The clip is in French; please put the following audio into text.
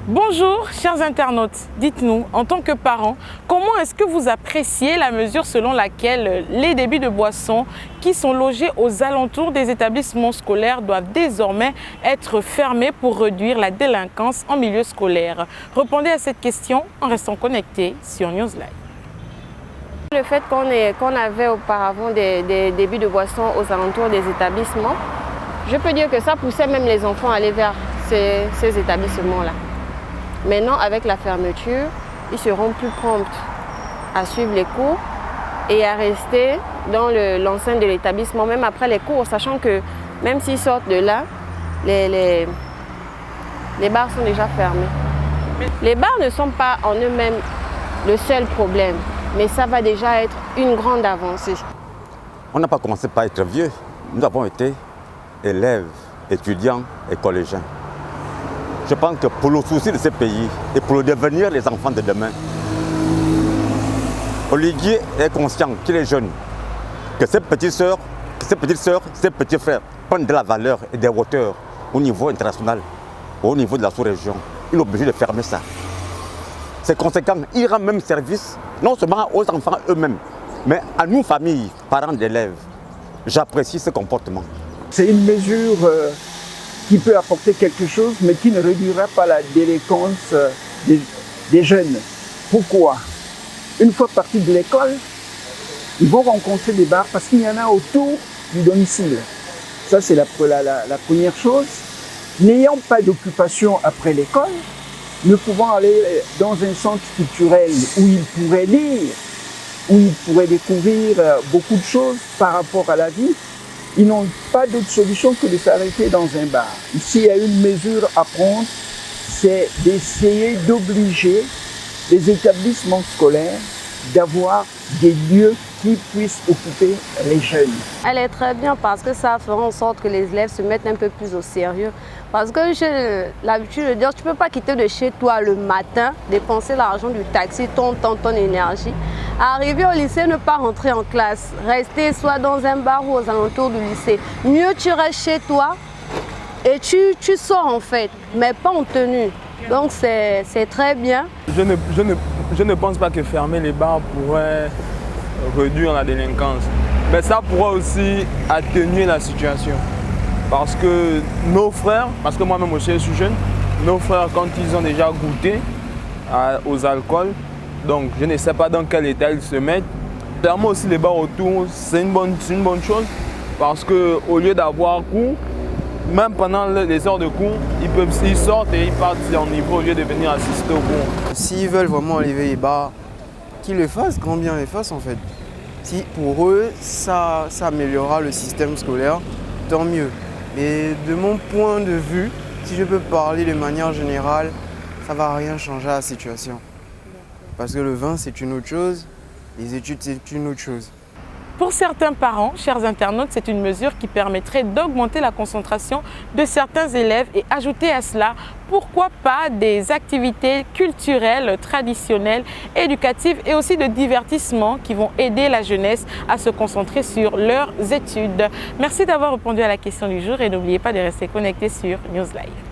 Bonjour chers internautes, dites-nous en tant que parents, comment est-ce que vous appréciez la mesure selon laquelle les débits de boissons qui sont logés aux alentours des établissements scolaires doivent désormais être fermés pour réduire la délinquance en milieu scolaire? Répondez à cette question en restant connectés sur Newslive. Le fait qu'on avait auparavant des débits de boissons aux alentours des établissements, je peux dire que ça poussait même les enfants à aller vers ces établissements-là. Maintenant, avec la fermeture, ils seront plus prompts à suivre les cours et à rester dans l'enceinte de l'établissement, même après les cours, sachant que même s'ils sortent de là, les bars sont déjà fermés. Les bars ne sont pas en eux-mêmes le seul problème, mais ça va déjà être une grande avancée. On n'a pas commencé par être vieux. Nous avons été élèves, étudiants et collégiens. Je pense que pour le souci de ce pays et pour le devenir des enfants de demain, Olivier est conscient qu'il est jeune, que ses petites sœurs, ses petits frères prennent de la valeur et des hauteurs au niveau international, au niveau de la sous-région. Il est obligé de fermer ça. C'est conséquent, il rend même service non seulement aux enfants eux-mêmes, mais à nous, familles, parents d'élèves. J'apprécie ce comportement. C'est une mesure qui peut apporter quelque chose, mais qui ne réduira pas la délinquance des jeunes. Pourquoi? Une fois partis de l'école, ils vont rencontrer des bars parce qu'il y en a autour du domicile. Ça, c'est la première chose. N'ayant pas d'occupation après l'école, ne pouvant aller dans un centre culturel où ils pourraient lire, où ils pourraient découvrir beaucoup de choses par rapport à la vie, ils n'ont pas d'autre solution que de s'arrêter dans un bar. Ici, il y a une mesure à prendre, c'est d'essayer d'obliger les établissements scolaires d'avoir des lieux qui puissent occuper les jeunes. Elle est très bien parce que ça fera en sorte que les élèves se mettent un peu plus au sérieux. Parce que j'ai l'habitude de dire, tu ne peux pas quitter de chez toi le matin, dépenser l'argent du taxi, ton énergie, arriver au lycée, ne pas rentrer en classe, rester soit dans un bar ou aux alentours du lycée. Mieux tu restes chez toi et tu sors en fait, mais pas en tenue. Donc c'est très bien. Je ne pense pas que fermer les bars pourrait réduire la délinquance. Mais ça pourrait aussi atténuer la situation. Parce que nos frères, parce que moi-même aussi je suis jeune, nos frères quand ils ont déjà goûté aux alcools, donc je ne sais pas dans quel état ils se mettent. Clairement aussi les bars autour, c'est une bonne chose parce qu'au lieu d'avoir cours, même pendant les heures de cours, ils sortent et ils partent en niveau au lieu de venir assister au cours. S'ils veulent vraiment enlever les bars, qu'ils le fassent, grand bien les fassent en fait. Si pour eux, ça améliorera le système scolaire, tant mieux. Mais de mon point de vue, si je peux parler de manière générale, ça ne va rien changer à la situation. Parce que le vin, c'est une autre chose, les études, c'est une autre chose. Pour certains parents, chers internautes, c'est une mesure qui permettrait d'augmenter la concentration de certains élèves et ajouter à cela, pourquoi pas, des activités culturelles, traditionnelles, éducatives et aussi de divertissement qui vont aider la jeunesse à se concentrer sur leurs études. Merci d'avoir répondu à la question du jour et n'oubliez pas de rester connecté sur Newslive.